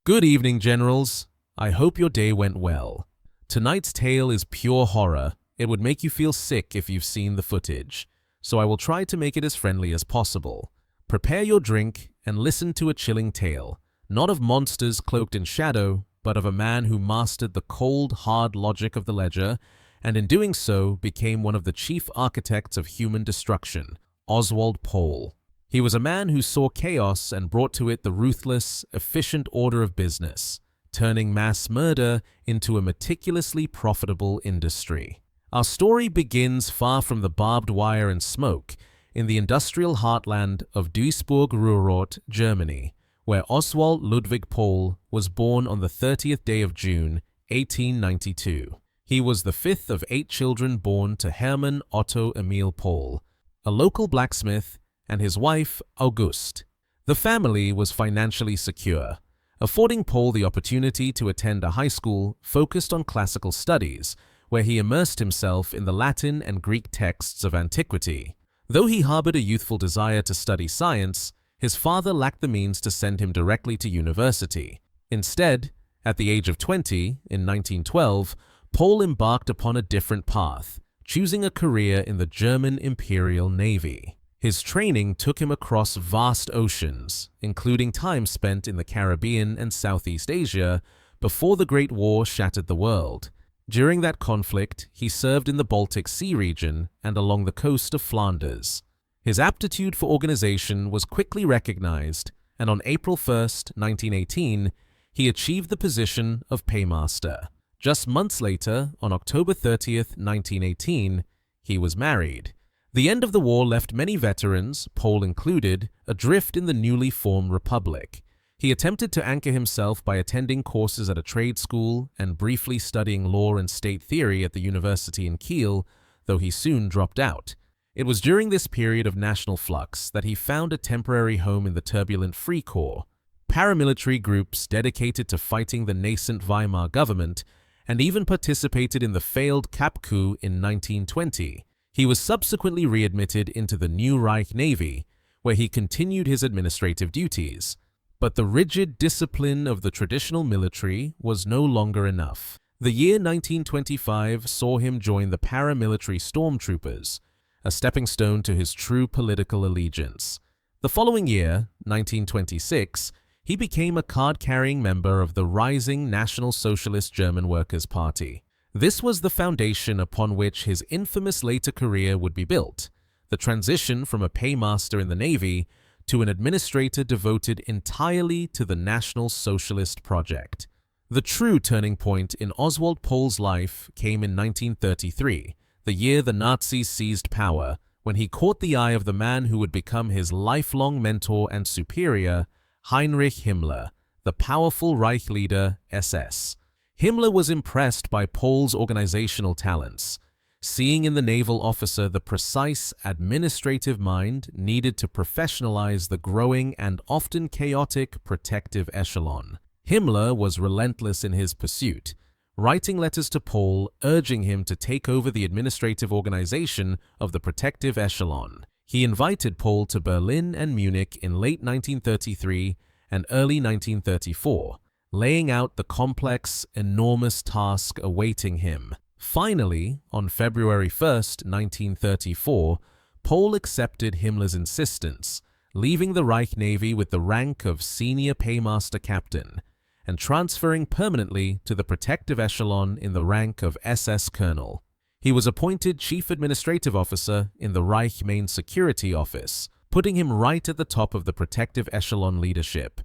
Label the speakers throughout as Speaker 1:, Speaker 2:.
Speaker 1: Good evening, generals. I hope your day went well. Tonight's tale is pure horror. It would make you feel sick if you've seen the footage, so I will try to make it as friendly as possible. Prepare your drink and listen to a chilling tale, not of monsters cloaked in shadow, but of a man who mastered the cold, hard logic of the ledger, and in doing so became one of the chief architects of human destruction, Oswald Pohl. He was a man who saw chaos and brought to it the ruthless, efficient order of business, turning mass murder into a meticulously profitable industry. Our story begins far from the barbed wire and smoke, in the industrial heartland of Duisburg-Ruhrort, Germany, where Oswald Ludwig Pohl was born on the 30th day of June, 1892. He was the fifth of 8 children born to Hermann Otto Emil Pohl, a local blacksmith, and his wife, Auguste. The family was financially secure, affording Pohl the opportunity to attend a high school focused on classical studies, where he immersed himself in the Latin and Greek texts of antiquity. Though he harbored a youthful desire to study science, his father lacked the means to send him directly to university. Instead, at the age of 20, in 1912, Pohl embarked upon a different path, choosing a career in the German Imperial Navy. His training took him across vast oceans, including time spent in the Caribbean and Southeast Asia, before the Great War shattered the world. During that conflict, he served in the Baltic Sea region and along the coast of Flanders. His aptitude for organization was quickly recognized, and on April 1, 1918, he achieved the position of paymaster. Just months later, on October 30, 1918, he was married. The end of the war left many veterans, Pohl included, adrift in the newly formed republic. He attempted to anchor himself by attending courses at a trade school and briefly studying law and state theory at the university in Kiel, though he soon dropped out. It was during this period of national flux that he found a temporary home in the turbulent Free Corps, paramilitary groups dedicated to fighting the nascent Weimar government, and even participated in the failed Cap coup in 1920. He was subsequently readmitted into the new Reich Navy, where he continued his administrative duties. But the rigid discipline of the traditional military was no longer enough. The year 1925 saw him join the paramilitary stormtroopers, a stepping stone to his true political allegiance. The following year, 1926, he became a card-carrying member of the rising National Socialist German Workers' Party. This was the foundation upon which his infamous later career would be built, the transition from a paymaster in the Navy to an administrator devoted entirely to the National Socialist project. The true turning point in Oswald Pohl's life came in 1933, the year the Nazis seized power, when he caught the eye of the man who would become his lifelong mentor and superior, Heinrich Himmler, the powerful Reich leader, SS. Himmler was impressed by Pohl's organizational talents, seeing in the naval officer the precise administrative mind needed to professionalize the growing and often chaotic protective echelon. Himmler was relentless in his pursuit, writing letters to Pohl urging him to take over the administrative organization of the protective echelon. He invited Pohl to Berlin and Munich in late 1933 and early 1934, laying out the complex, enormous task awaiting him. Finally, on February 1, 1934, Pohl accepted Himmler's insistence, leaving the Reich Navy with the rank of senior paymaster captain and transferring permanently to the protective echelon in the rank of SS colonel. He was appointed chief administrative officer in the Reich Main Security Office, putting him right at the top of the protective echelon leadership.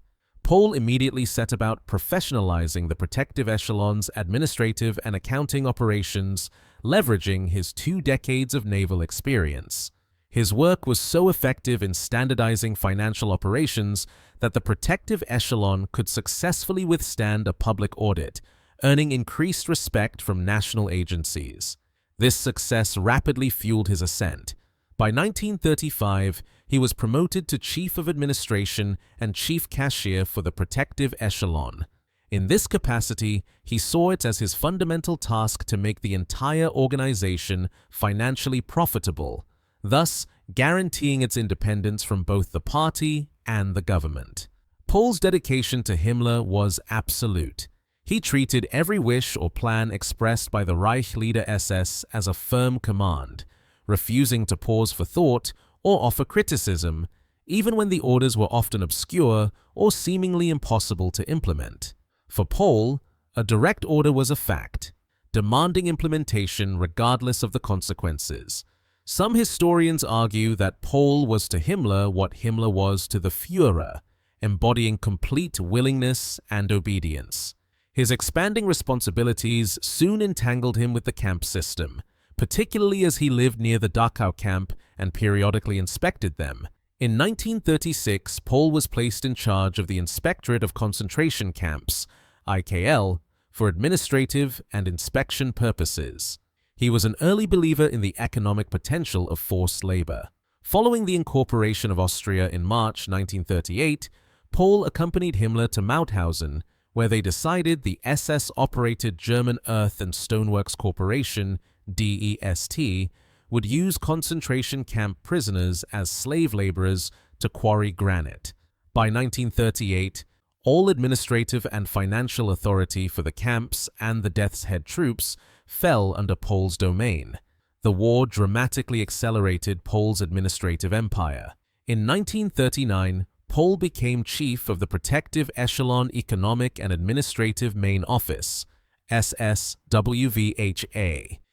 Speaker 1: Pohl immediately set about professionalizing the protective echelon's administrative and accounting operations, leveraging his 2 decades of naval experience. His work was so effective in standardizing financial operations that the protective echelon could successfully withstand a public audit, earning increased respect from national agencies. This success rapidly fueled his ascent. By 1935, he was promoted to Chief of Administration and Chief Cashier for the protective echelon. In this capacity, he saw it as his fundamental task to make the entire organization financially profitable, thus guaranteeing its independence from both the party and the government. Pohl's dedication to Himmler was absolute. He treated every wish or plan expressed by the Reich leader SS as a firm command, refusing to pause for thought or offer criticism, even when the orders were often obscure or seemingly impossible to implement. For Pohl, a direct order was a fact, demanding implementation regardless of the consequences. Some historians argue that Pohl was to Himmler what Himmler was to the Führer, embodying complete willingness and obedience. His expanding responsibilities soon entangled him with the camp system, particularly as he lived near the Dachau camp and periodically inspected them. In 1936, Pohl was placed in charge of the Inspectorate of Concentration Camps, IKL, for administrative and inspection purposes. He was an early believer in the economic potential of forced labor. Following the incorporation of Austria in March 1938, Pohl accompanied Himmler to Mauthausen, where they decided the SS-operated German Earth and Stoneworks Corporation, DEST, would use concentration camp prisoners as slave laborers to quarry granite. By 1938, all administrative and financial authority for the camps and the Death's Head troops fell under Pohl's domain. The war dramatically accelerated Pohl's administrative empire. In 1939, Pohl became chief of the Protective Echelon Economic and Administrative Main Office, SS-WVHA.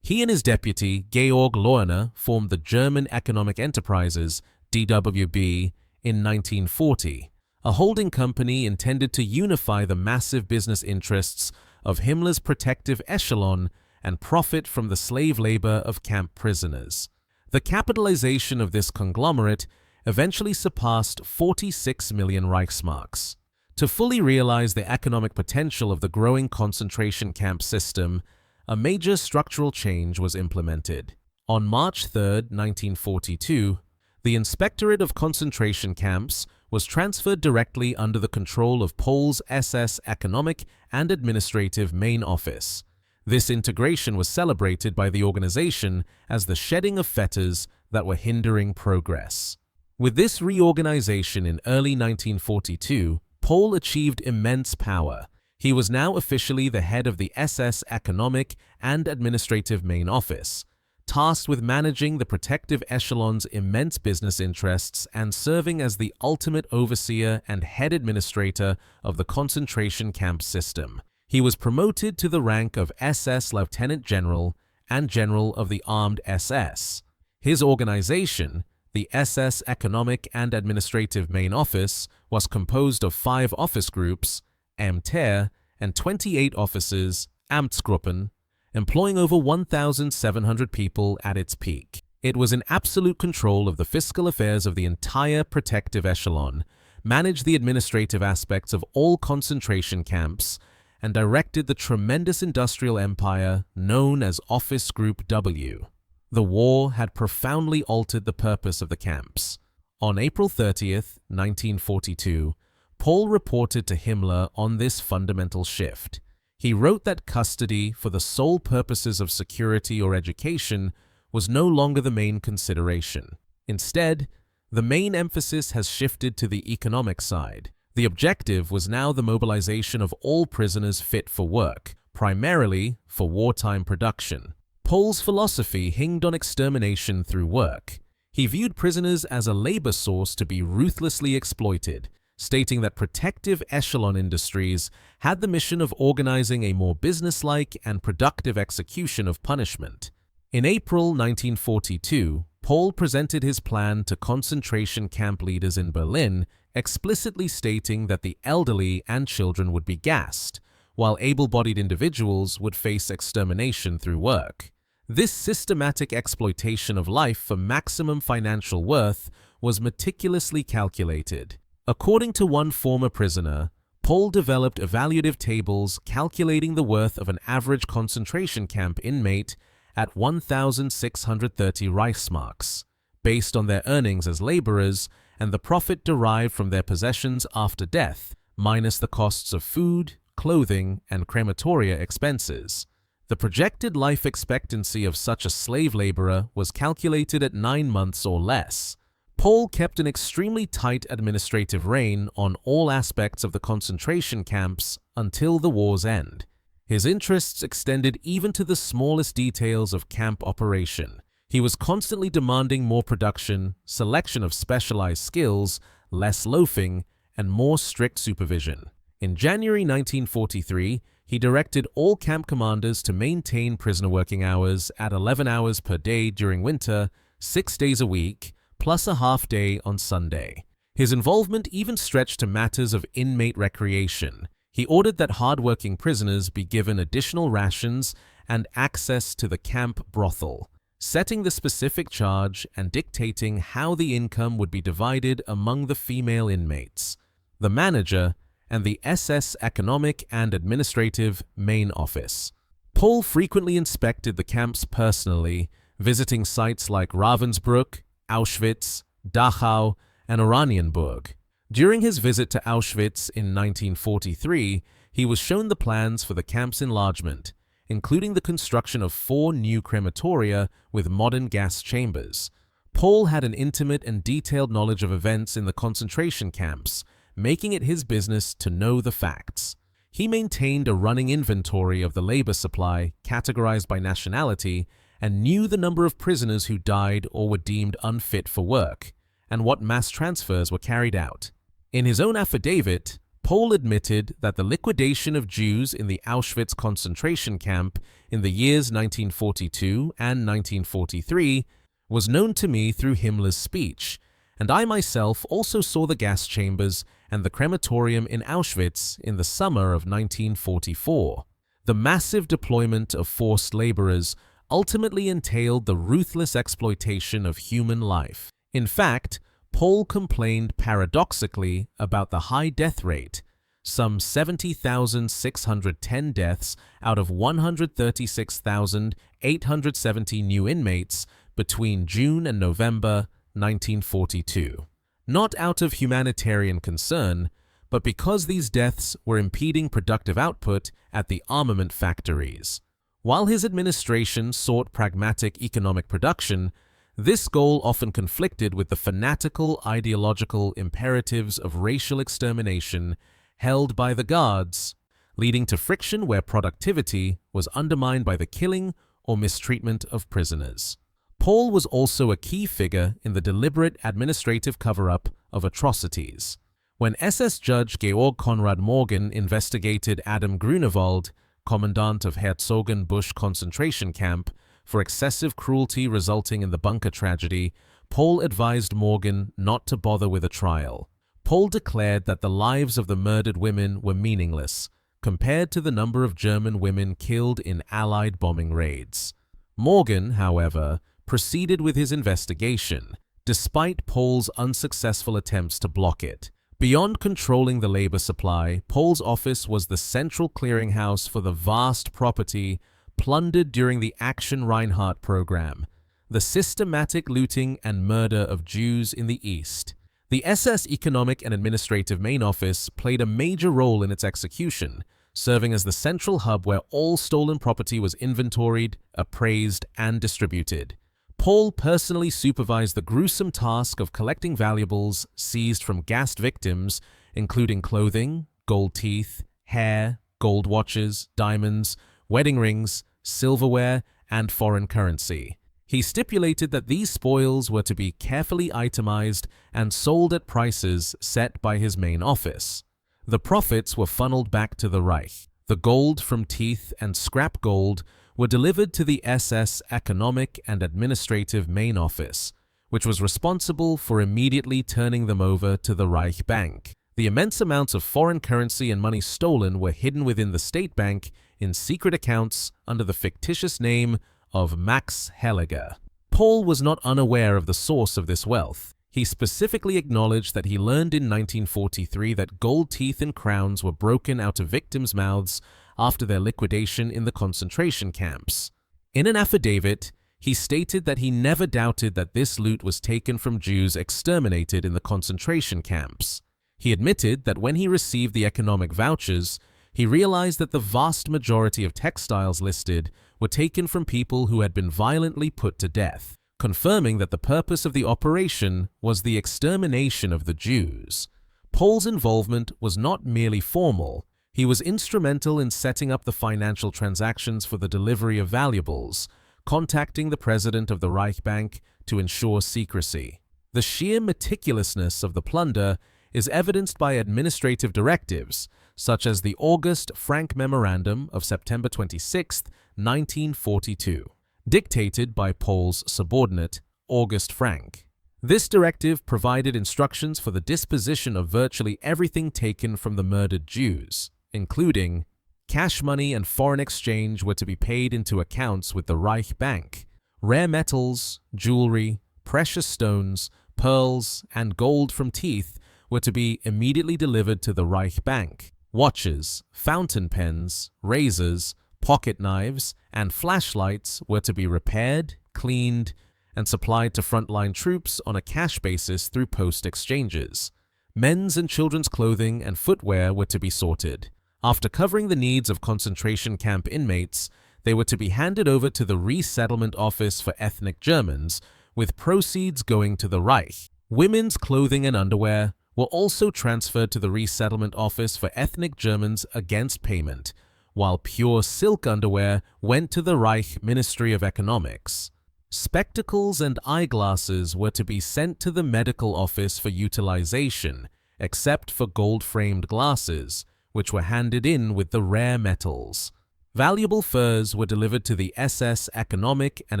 Speaker 1: He and his deputy, Georg Lohner, formed the German Economic Enterprises, DWB, in 1940, a holding company intended to unify the massive business interests of Himmler's protective echelon and profit from the slave labor of camp prisoners. The capitalization of this conglomerate eventually surpassed 46 million Reichsmarks. To fully realize the economic potential of the growing concentration camp system, a major structural change was implemented. On March 3, 1942, the Inspectorate of Concentration Camps was transferred directly under the control of Pohl's SS Economic and Administrative Main Office. This integration was celebrated by the organization as the shedding of fetters that were hindering progress. With this reorganization in early 1942, Pohl achieved immense power. He was now officially the head of the SS Economic and Administrative Main Office, tasked with managing the protective echelon's immense business interests and serving as the ultimate overseer and head administrator of the concentration camp system. He was promoted to the rank of SS Lieutenant General and General of the Armed SS. His organization, the SS Economic and Administrative Main Office, was composed of 5 office groups, Ämter, and 28 offices, Amtsgruppen, employing over 1,700 people at its peak. It was in absolute control of the fiscal affairs of the entire protective echelon, managed the administrative aspects of all concentration camps, and directed the tremendous industrial empire known as Office Group W. The war had profoundly altered the purpose of the camps. On April 30th, 1942, Pohl reported to Himmler on this fundamental shift. He wrote that custody for the sole purposes of security or education was no longer the main consideration. Instead, the main emphasis has shifted to the economic side. The objective was now the mobilization of all prisoners fit for work, primarily for wartime production. Pohl's philosophy hinged on extermination through work. He viewed prisoners as a labor source to be ruthlessly exploited, stating that protective echelon industries had the mission of organizing a more businesslike and productive execution of punishment. In April 1942, Pohl presented his plan to concentration camp leaders in Berlin, explicitly stating that the elderly and children would be gassed, while able-bodied individuals would face extermination through work. This systematic exploitation of life for maximum financial worth was meticulously calculated. According to one former prisoner, Pohl developed evaluative tables calculating the worth of an average concentration camp inmate at 1,630 Reichsmarks, based on their earnings as laborers and the profit derived from their possessions after death, minus the costs of food, clothing, and crematoria expenses. The projected life expectancy of such a slave laborer was calculated at 9 months or less. Pohl kept an extremely tight administrative rein on all aspects of the concentration camps until the war's end. His interests extended even to the smallest details of camp operation. He was constantly demanding more production, selection of specialized skills, less loafing, and more strict supervision. In January 1943, he directed all camp commanders to maintain prisoner working hours at 11 hours per day during winter, 6 days a week, plus a half day on Sunday. His involvement even stretched to matters of inmate recreation. He ordered that hard-working prisoners be given additional rations and access to the camp brothel, setting the specific charge and dictating how the income would be divided among the female inmates, the manager, and the SS Economic and Administrative Main Office. Pohl frequently inspected the camps personally, visiting sites like Ravensbrück, Auschwitz, Dachau, and Oranienburg. During his visit to Auschwitz in 1943, he was shown the plans for the camp's enlargement, including the construction of 4 new crematoria with modern gas chambers. Pohl had an intimate and detailed knowledge of events in the concentration camps, making it his business to know the facts. He maintained a running inventory of the labor supply, categorized by nationality, and knew the number of prisoners who died or were deemed unfit for work, and what mass transfers were carried out. In his own affidavit, Pohl admitted that the liquidation of Jews in the Auschwitz concentration camp in the years 1942 and 1943 was known to me through Himmler's speech, and I myself also saw the gas chambers and the crematorium in Auschwitz in the summer of 1944. The massive deployment of forced laborers ultimately entailed the ruthless exploitation of human life. In fact, Pohl complained paradoxically about the high death rate, some 70,610 deaths out of 136,870 new inmates between June and November 1942. Not out of humanitarian concern, but because these deaths were impeding productive output at the armament factories. While his administration sought pragmatic economic production, this goal often conflicted with the fanatical ideological imperatives of racial extermination held by the Guards, leading to friction where productivity was undermined by the killing or mistreatment of prisoners. Pohl was also a key figure in the deliberate administrative cover-up of atrocities. When SS Judge Georg Konrad Morgan investigated Adam Grunewald, commandant of Herzogenbusch concentration camp, for excessive cruelty resulting in the bunker tragedy, Pohl advised Morgan not to bother with a trial. Pohl declared that the lives of the murdered women were meaningless compared to the number of German women killed in Allied bombing raids. Morgan, however, proceeded with his investigation, despite Pohl's unsuccessful attempts to block it. Beyond controlling the labor supply, Pohl's office was the central clearinghouse for the vast property plundered during the Action Reinhardt program, the systematic looting and murder of Jews in the East. The SS Economic and Administrative Main Office played a major role in its execution, serving as the central hub where all stolen property was inventoried, appraised, and distributed. Pohl personally supervised the gruesome task of collecting valuables seized from gassed victims, including clothing, gold teeth, hair, gold watches, diamonds, wedding rings, silverware, and foreign currency. He stipulated that these spoils were to be carefully itemized and sold at prices set by his main office. The profits were funneled back to the Reich. The gold from teeth and scrap gold were delivered to the SS Economic and Administrative Main Office, which was responsible for immediately turning them over to the Reich Bank. The immense amounts of foreign currency and money stolen were hidden within the state bank in secret accounts under the fictitious name of Max Helliger. Pohl was not unaware of the source of this wealth. He specifically acknowledged that he learned in 1943 that gold teeth and crowns were broken out of victims' mouths after their liquidation in the concentration camps. In an affidavit, he stated that he never doubted that this loot was taken from Jews exterminated in the concentration camps. He admitted that when he received the economic vouchers, he realized that the vast majority of textiles listed were taken from people who had been violently put to death. confirming that the purpose of the operation was the extermination of the Jews. Pohl's involvement was not merely formal. He was instrumental in setting up the financial transactions for the delivery of valuables, contacting the president of the Reich Bank to ensure secrecy. The sheer meticulousness of the plunder is evidenced by administrative directives, such as the August Frank Memorandum of September 26, 1942, dictated by Pohl's subordinate, August Frank. This directive provided instructions for the disposition of virtually everything taken from the murdered Jews, including cash money and foreign exchange were to be paid into accounts with the Reich Bank. Rare metals, jewelry, precious stones, pearls, and gold from teeth were to be immediately delivered to the Reich Bank. Watches, fountain pens, razors, pocket knives, and flashlights were to be repaired, cleaned, and supplied to frontline troops on a cash basis through post exchanges. Men's and children's clothing and footwear were to be sorted. After covering the needs of concentration camp inmates, they were to be handed over to the Resettlement Office for Ethnic Germans, with proceeds going to the Reich. Women's clothing and underwear were also transferred to the Resettlement Office for Ethnic Germans against payment, while pure silk underwear went to the Reich Ministry of Economics. Spectacles and eyeglasses were to be sent to the medical office for utilization, except for gold-framed glasses, which were handed in with the rare metals. Valuable furs were delivered to the SS Economic and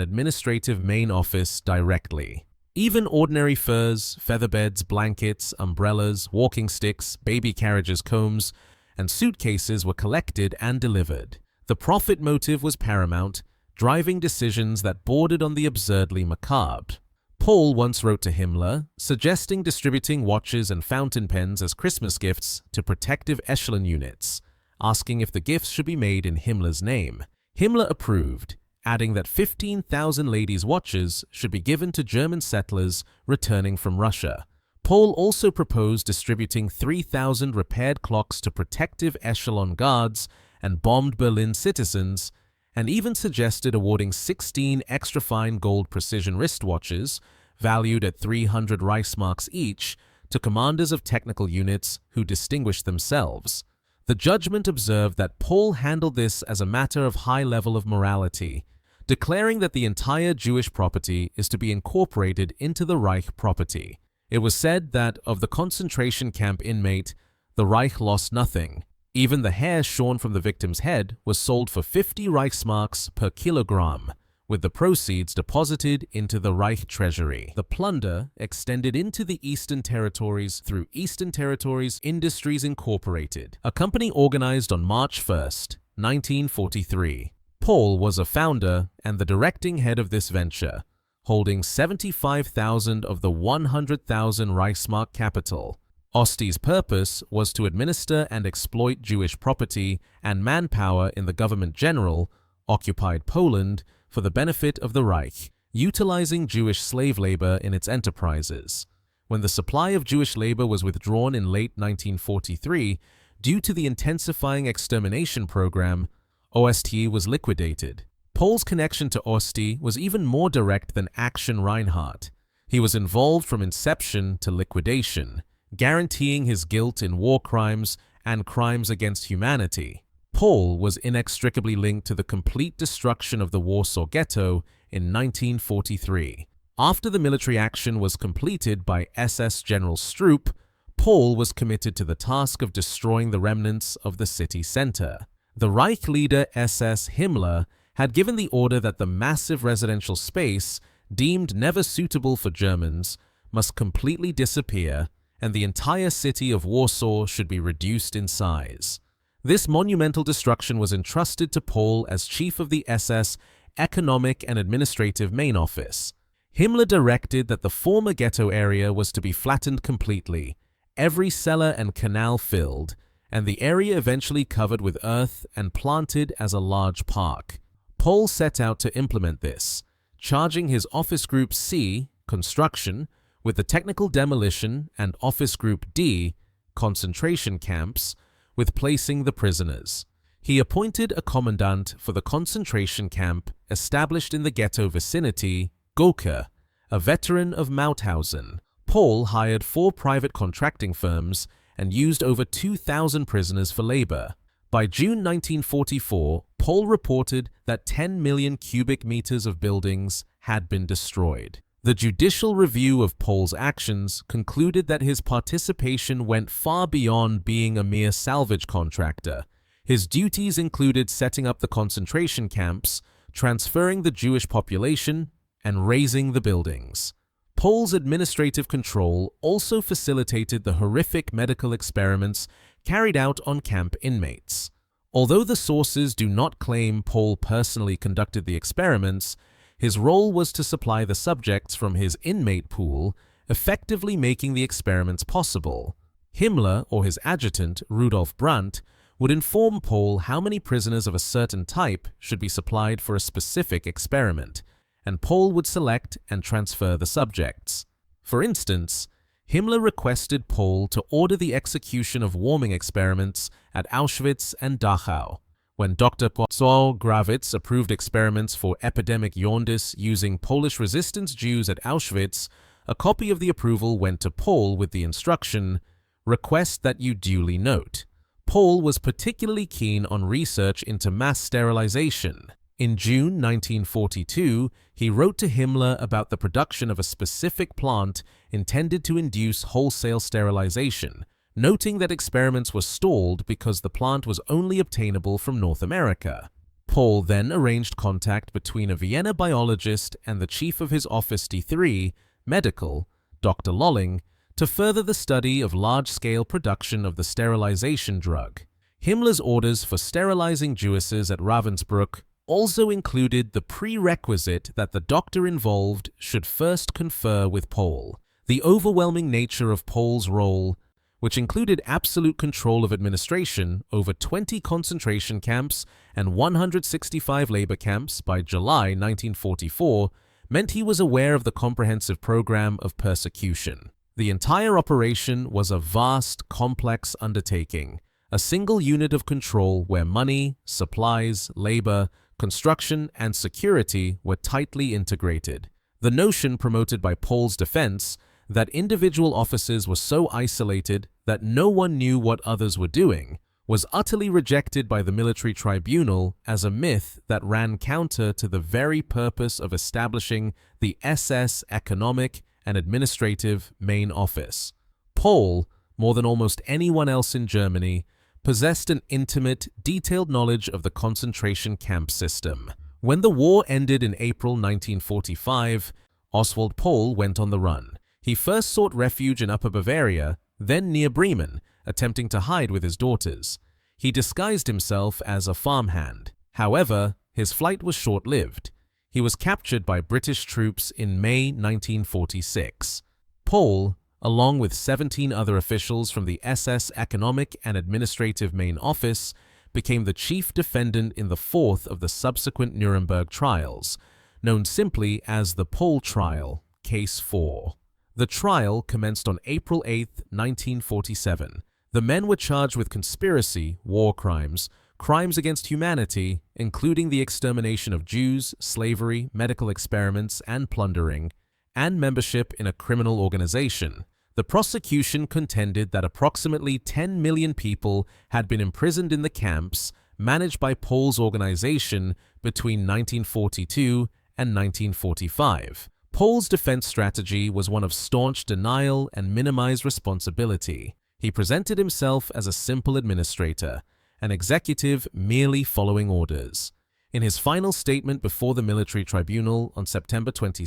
Speaker 1: Administrative Main Office directly. Even ordinary furs, featherbeds, blankets, umbrellas, walking sticks, baby carriages, combs, and suitcases were collected and delivered. The profit motive was paramount, driving decisions that bordered on the absurdly macabre. Pohl once wrote to Himmler, suggesting distributing watches and fountain pens as Christmas gifts to protective echelon units, asking if the gifts should be made in Himmler's name. Himmler approved, adding that 15,000 ladies' watches should be given to German settlers returning from Russia. Pohl also proposed distributing 3,000 repaired clocks to protective echelon guards and bombed Berlin citizens, and even suggested awarding 16 extra-fine gold precision wristwatches, valued at 300 Reichsmarks each, to commanders of technical units who distinguished themselves. The judgment observed that Pohl handled this as a matter of high level of morality, declaring that the entire Jewish property is to be incorporated into the Reich property. It was said that of the concentration camp inmate, the Reich lost nothing. Even the hair shorn from the victim's head was sold for 50 Reichsmarks per kilogram, with the proceeds deposited into the Reich treasury. The plunder extended into the Eastern Territories through Eastern Territories Industries Incorporated, a company organized on March 1, 1943. Pohl was a founder and the directing head of this venture, holding 75,000 of the 100,000 Reichsmark capital. Ostie's purpose was to administer and exploit Jewish property and manpower in the government general, occupied Poland, for the benefit of the Reich, utilizing Jewish slave labor in its enterprises. When the supply of Jewish labor was withdrawn in late 1943 due to the intensifying extermination program, OST was liquidated. Pohl's connection to Ostie was even more direct than Action Reinhardt. He was involved from inception to liquidation, guaranteeing his guilt in war crimes and crimes against humanity. Pohl was inextricably linked to the complete destruction of the Warsaw Ghetto in 1943. After the military action was completed by SS General Stroop, Pohl was committed to the task of destroying the remnants of the city center. The Reich leader SS Himmler had given the order that the massive residential space, deemed never suitable for Germans, must completely disappear, and the entire city of Warsaw should be reduced in size. This monumental destruction was entrusted to Pohl as chief of the SS Economic and Administrative Main Office. Himmler directed that the former ghetto area was to be flattened completely, every cellar and canal filled, and the area eventually covered with earth and planted as a large park. Pohl set out to implement this, charging his Office Group C, construction, with the technical demolition, and Office Group D, concentration camps, with placing the prisoners. He appointed a commandant for the concentration camp established in the ghetto vicinity, Gurke, a veteran of Mauthausen. Pohl hired 4 private contracting firms and used over 2,000 prisoners for labor. By June 1944, Pohl reported that 10 million cubic meters of buildings had been destroyed. The judicial review of Pohl's actions concluded that his participation went far beyond being a mere salvage contractor. His duties included setting up the concentration camps, transferring the Jewish population, and razing the buildings. Pohl's administrative control also facilitated the horrific medical experiments carried out on camp inmates. Although the sources do not claim Pohl personally conducted the experiments, his role was to supply the subjects from his inmate pool, effectively making the experiments possible. Himmler or his adjutant, Rudolf Brandt, would inform Pohl how many prisoners of a certain type should be supplied for a specific experiment, and Pohl would select and transfer the subjects. For instance, Himmler requested Pohl to order the execution of warming experiments at Auschwitz and Dachau. When Dr. Paul Grawitz approved experiments for epidemic jaundice using Polish resistance Jews at Auschwitz, a copy of the approval went to Pohl with the instruction, "Request that you duly note." Pohl was particularly keen on research into mass sterilization. In June 1942, he wrote to Himmler about the production of a specific plant intended to induce wholesale sterilization, noting that experiments were stalled because the plant was only obtainable from North America. Pohl then arranged contact between a Vienna biologist and the chief of his Office D3, Medical, Dr. Lolling, to further the study of large-scale production of the sterilization drug. Himmler's orders for sterilizing Jewesses at Ravensbrück also included the prerequisite that the doctor involved should first confer with Pohl. The overwhelming nature of Pohl's role, which included absolute control of administration over 20 concentration camps and 165 labor camps by July 1944, meant he was aware of the comprehensive program of persecution. The entire operation was a vast, complex undertaking, a single unit of control where money, supplies, labor, construction, and security were tightly integrated. The notion promoted by Pohl's defense that individual officers were so isolated that no one knew what others were doing was utterly rejected by the military tribunal as a myth that ran counter to the very purpose of establishing the SS economic and administrative main office. Pohl, more than almost anyone else in Germany, possessed an intimate, detailed knowledge of the concentration camp system. When the war ended in April 1945, Oswald Pohl went on the run. He first sought refuge in Upper Bavaria, then near Bremen, attempting to hide with his daughters. He disguised himself as a farmhand. However, his flight was short-lived. He was captured by British troops in May 1946. Pohl, along with 17 other officials from the SS Economic and Administrative Main Office, became the chief defendant in the fourth of the subsequent Nuremberg trials, known simply as the Pohl Trial, Case 4. The trial commenced on April 8, 1947. The men were charged with conspiracy, war crimes, crimes against humanity, including the extermination of Jews, slavery, medical experiments, and plundering, and membership in a criminal organization. The prosecution contended that approximately 10 million people had been imprisoned in the camps managed by Pohl's organization between 1942 and 1945. Pohl's defense strategy was one of staunch denial and minimized responsibility. He presented himself as a simple administrator, an executive merely following orders. In his final statement before the military tribunal on September 22,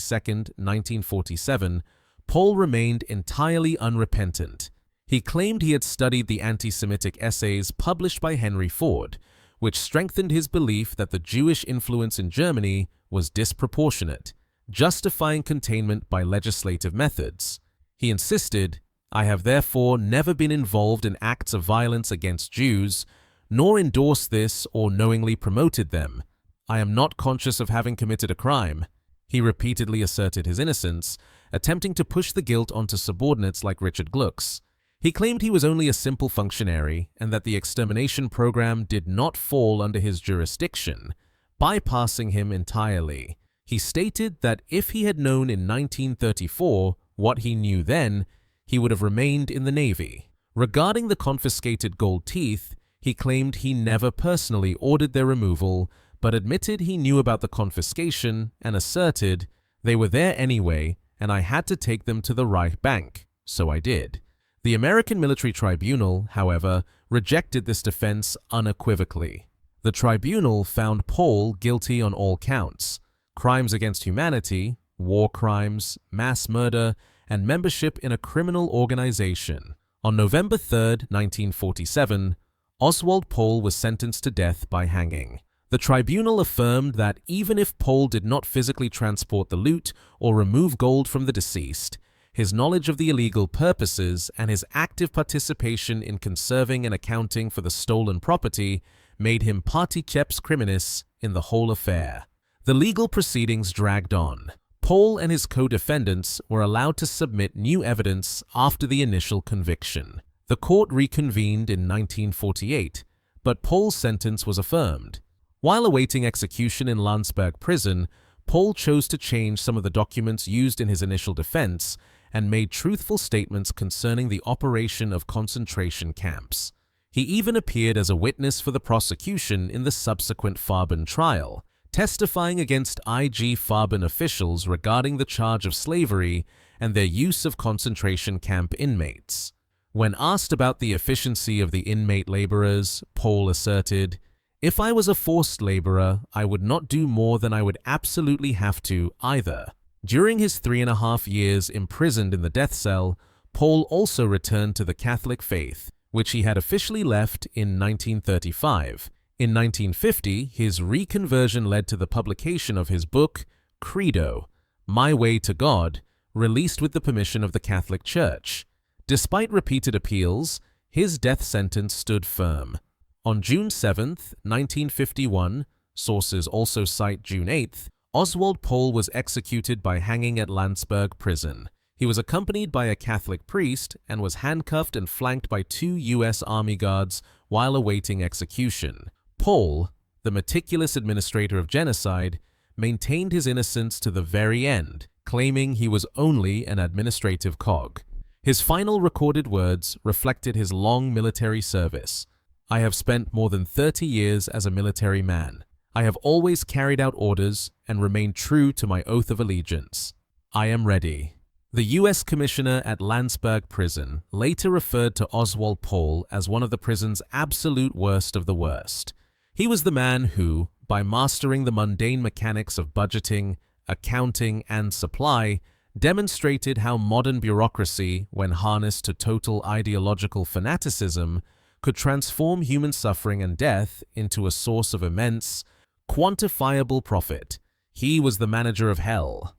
Speaker 1: 1947, Pohl remained entirely unrepentant. He claimed he had studied the anti-Semitic essays published by Henry Ford, which strengthened his belief that the Jewish influence in Germany was disproportionate, justifying containment by legislative methods. He insisted, "I have therefore never been involved in acts of violence against Jews, nor endorsed this or knowingly promoted them. I am not conscious of having committed a crime." He repeatedly asserted his innocence, attempting to push the guilt onto subordinates like Richard Glucks. He claimed he was only a simple functionary and that the extermination program did not fall under his jurisdiction, bypassing him entirely. He stated that if he had known in 1934 what he knew then, he would have remained in the Navy. Regarding the confiscated gold teeth, he claimed he never personally ordered their removal, but admitted he knew about the confiscation and asserted, "They were there anyway, and I had to take them to the Reich Bank, so I did." The American Military Tribunal, however, rejected this defense unequivocally. The tribunal found Pohl guilty on all counts: crimes against humanity, war crimes, mass murder, and membership in a criminal organization. On November 3, 1947, Oswald Pohl was sentenced to death by hanging. The tribunal affirmed that even if Pohl did not physically transport the loot or remove gold from the deceased, his knowledge of the illegal purposes and his active participation in conserving and accounting for the stolen property made him particeps criminis in the whole affair. The legal proceedings dragged on. Pohl and his co-defendants were allowed to submit new evidence after the initial conviction. The court reconvened in 1948, but Pohl's sentence was affirmed. While awaiting execution in Landsberg prison, Pohl chose to change some of the documents used in his initial defense and made truthful statements concerning the operation of concentration camps. He even appeared as a witness for the prosecution in the subsequent Farben trial, testifying against IG Farben officials regarding the charge of slavery and their use of concentration camp inmates. When asked about the efficiency of the inmate laborers, Pohl asserted, "If I was a forced laborer, I would not do more than I would absolutely have to either." During his 3.5 years imprisoned in the death cell, Pohl also returned to the Catholic faith, which he had officially left in 1935. In 1950, his reconversion led to the publication of his book, Credo, My Way to God, released with the permission of the Catholic Church. Despite repeated appeals, his death sentence stood firm. On June 7, 1951, sources also cite June 8, Oswald Pohl was executed by hanging at Landsberg prison. He was accompanied by a Catholic priest and was handcuffed and flanked by 2 U.S. Army guards while awaiting execution. Pohl, the meticulous administrator of genocide, maintained his innocence to the very end, claiming he was only an administrative cog. His final recorded words reflected his long military service. "I have spent more than 30 years as a military man. I have always carried out orders and remained true to my oath of allegiance. I am ready." The U.S. Commissioner at Landsberg Prison later referred to Oswald Pohl as one of the prison's absolute worst of the worst. He was the man who, by mastering the mundane mechanics of budgeting, accounting, and supply, demonstrated how modern bureaucracy, when harnessed to total ideological fanaticism, could transform human suffering and death into a source of immense, quantifiable profit. He was the manager of hell.